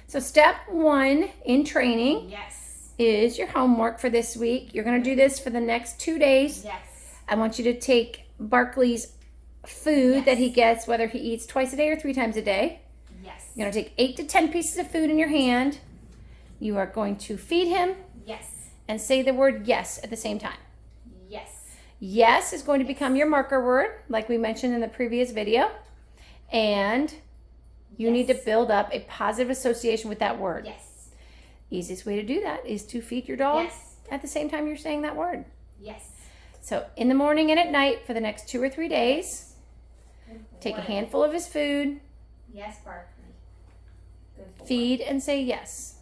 So step 1 in training Yes. is your homework for this week. You're going to do this for the next 2 days. Yes. I want you to take Barkley's food that he gets, whether he eats twice a day or 3 times a day. Yes. You're going to take 8 to 10 pieces of food in your hand. You are going to feed him. Yes. And say the word yes at the same time. Yes. Yes is going to become your marker word, like we mentioned in the previous video. And you need to build up a positive association with that word. Yes. Easiest way to do that is to feed your dog at the same time you're saying that word. Yes. So in the morning and at night for the next 2 or 3 days, take a handful of his food. Yes, Barkley. Good boy. Feed and say yes.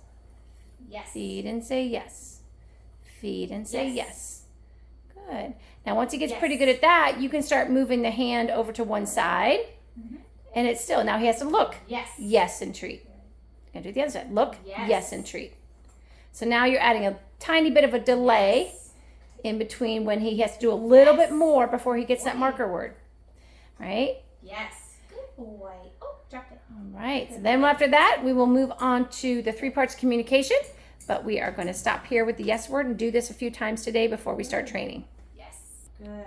Yes. Feed and say yes. Feed and say yes. Good. Now once he gets Yes. pretty good at that, you can start moving the hand over to one side. And it's still, now he has to look. Yes. Yes and treat. Gonna do the other side. Look, yes and treat. So now you're adding a tiny bit of a delay in between when he has to do a little bit more before he gets that marker word. Right? Yes. Good boy. Oh, dropped it. All right. So then after that, we will move on to the 3 parts of communication. But we are going to stop here with the yes word and do this a few times today before we start training. Yes. Good.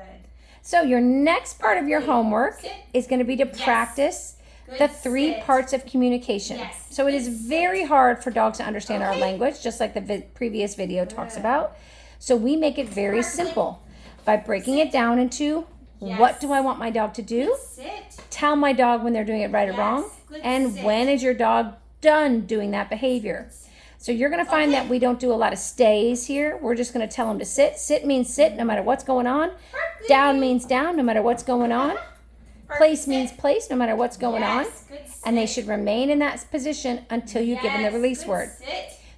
So your next part of your homework is going to be to practice the 3 parts of communication. Yes. So it is very hard for dogs to understand our language, just like the previous video talks about. So we make it very simple by breaking it down into what do I want my dog to do? Tell my dog when they're doing it right or wrong. And when is your dog done doing that behavior? So you're going to find that we don't do a lot of stays here. We're just going to tell them to sit. Sit means sit no matter what's going on. Down means down no matter what's going on. Place means place no matter what's going on. And they should remain in that position until you give them the release word.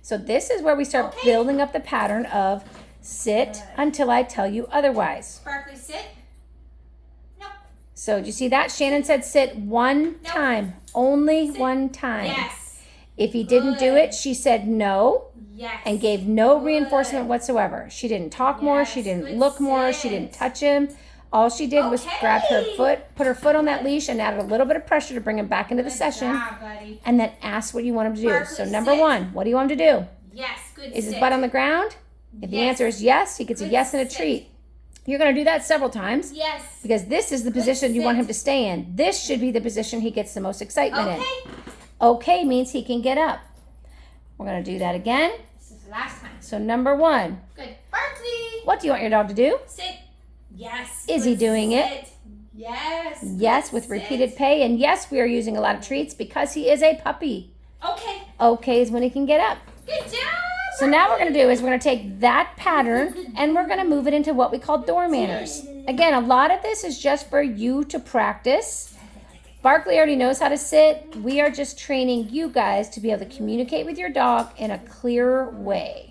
So this is where we start building up the pattern of sit until I tell you otherwise. Barkley, sit. No. So do you see that? Shannon said sit one time. Only one time. Yes. If he didn't do it, she said no. Yes. And gave no reinforcement whatsoever. She didn't talk more. She didn't look more. She didn't touch him. All she did was grab her foot, put her foot on that leash, and added a little bit of pressure to bring him back into the session. Job, buddy. And then ask what you want him to do. Barkley, So number sit. 1, what do you want him to do? Yes. Good. Is his sit. butt on the ground? If the Yes. answer is yes, he gets a Good yes and a sit. treat. You're going to do that several times Yes. because this is the position you want him to stay in. This should be the position he gets the most excitement in. Okay. Okay means he can get up. We're going to do that again. This is the last time. So number 1, Good. Barkley. what do you want your dog to do? Sit. Yes. Is he Good doing it? sit. Yes. Yes, Good with sit. repeated pay. And yes, we are using a lot of treats because he is a puppy. Okay. Okay is when he can get up. Good job. So now what we're going to do is we're going to take that pattern and we're going to move it into what we call door manners. Again, a lot of this is just for you to practice. Barkley already knows how to sit. We are just training you guys to be able to communicate with your dog in a clearer way.